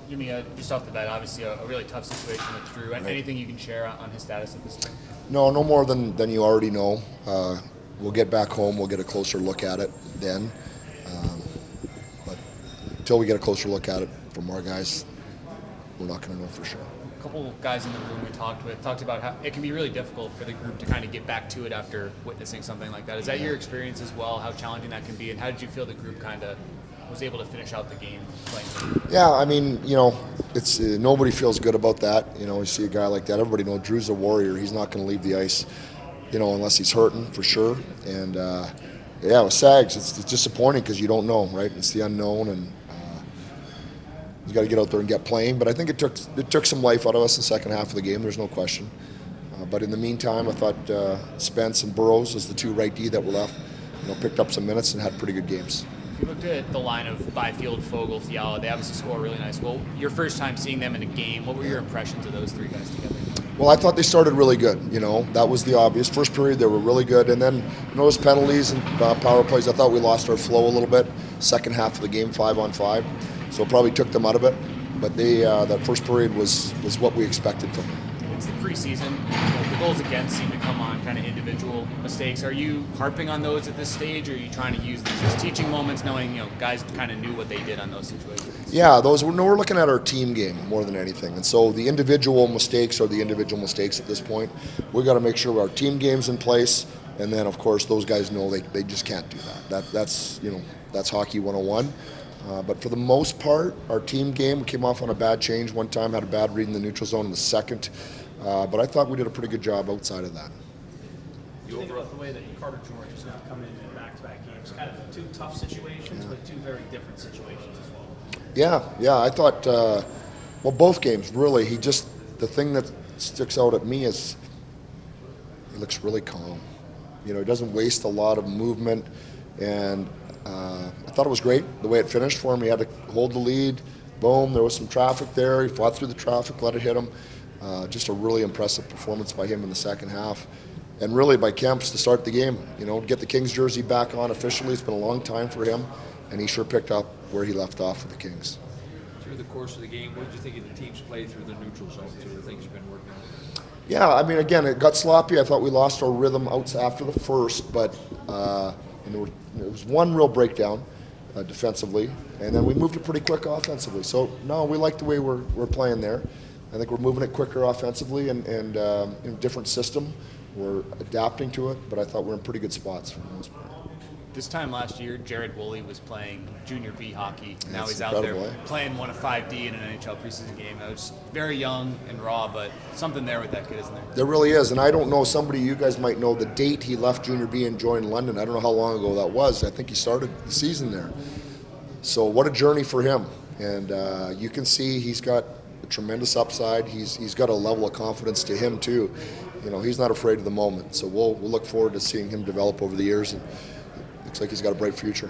Jimmy, just off the bat, obviously a really tough situation with Drew. Right. Anything you can share on his status at this time? No more than you already know. We'll get back home. We'll get a closer look at it then. But until we get a closer look at it from our guys, we're not going to know for sure. A couple guys in the room we talked about how it can be really difficult for the group to kind of get back to it after witnessing something like that. Is that your experience as well? How challenging that can be, and how did you feel the group kind of was able to finish out the game playing? Yeah, I mean, it's nobody feels good about that. You see a guy like that. Everybody knows Drew's a warrior. He's not going to leave the ice, unless he's hurting for sure. And yeah, with Sags, it's disappointing because you don't know, right? It's the unknown, and you got to get out there and get playing. But I think it took some life out of us in the second half of the game. There's no question. But in the meantime, I thought Spence and Burrows, as the two right D that were left, picked up some minutes and had pretty good games. If you looked at the line of Byfield, Fogle, Fiala, they obviously score really nice. Well, your first time seeing them in a game, what were your impressions of those three guys together? Well, I thought they started really good. That was the obvious. First period, they were really good. And then, those penalties and power plays, I thought we lost our flow a little bit. Second half of the game, 5-on-5. So it probably took them out of it. But that first period was what we expected from them. It's the preseason. The goals against seem to come on kind of individual mistakes. Are you harping on those at this stage, or are you trying to use these as teaching moments, knowing guys kind of knew what they did on those situations? Yeah, we're looking at our team game more than anything, and so the individual mistakes are the individual mistakes at this point. We got to make sure our team game's in place, and then of course those guys know they just can't do that. That's hockey 101. But for the most part, our team game, we came off on a bad change one time, had a bad read in the neutral zone in the second. But I thought we did a pretty good job outside of that. You think about the way that Carter George is now coming in back-to-back games, kind of two tough situations, but two very different situations as well. Yeah, I thought, both games, really. The thing that sticks out at me is he looks really calm. He doesn't waste a lot of movement, and I thought it was great the way it finished for him. He had to hold the lead. Boom, there was some traffic there. He fought through the traffic, let it hit him. Just a really impressive performance by him in the second half. And really by Kemps to start the game, get the Kings jersey back on officially. It's been a long time for him, and he sure picked up where he left off with the Kings. Through the course of the game, what did you think of the team's play through the neutral zone, through the things you've been working on? Yeah, I mean, again, it got sloppy. I thought we lost our rhythm out after the first, but there was one real breakdown defensively, and then we moved it pretty quick offensively. So, no, we like the way we're playing there. I think we're moving it quicker offensively and in a different system. We're adapting to it, but I thought we're in pretty good spots for the most part. This time last year, Jared Woolley was playing junior B hockey. Yeah, now he's out there playing one of 5D in an NHL preseason game. I was very young and raw, but something there with that kid, isn't there? There really is, and I don't know, you guys might know the date he left junior B and joined London. I don't know how long ago that was. I think he started the season there. So what a journey for him. And you can see he's got a tremendous upside. He's got a level of confidence to him too. He's not afraid of the moment. So we'll look forward to seeing him develop over the years, and looks like he's got a bright future.